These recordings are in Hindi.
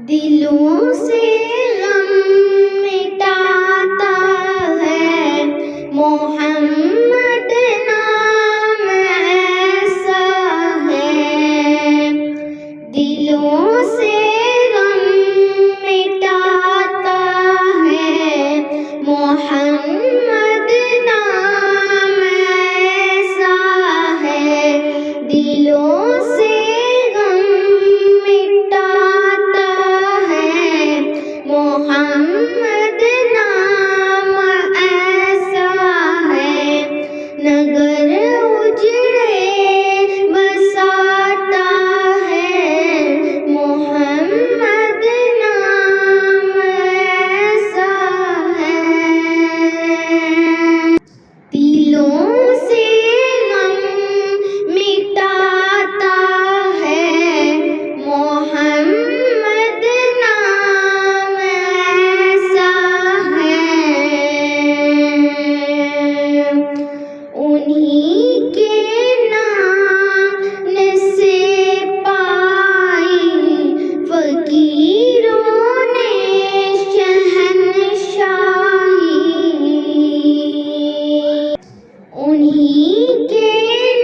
दिलों से गम मिटाता है मोहम्मद नाम ऐसा है। दिलों से गम मिटाता है मोहम्मद नाम ऐसा है। दिलों से मोहम्मद नाम ऐसा है। नगर उजड़े बसाता है मोहम्मद नाम ऐसा है। दिलों से गम मिटाता है मोहम्मद नाम ऐसा है। उन्हीं के नाम से पाई फकीरों ने शहनशाही। उन्हीं के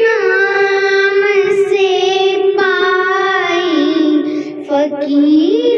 नाम से पाई फकीर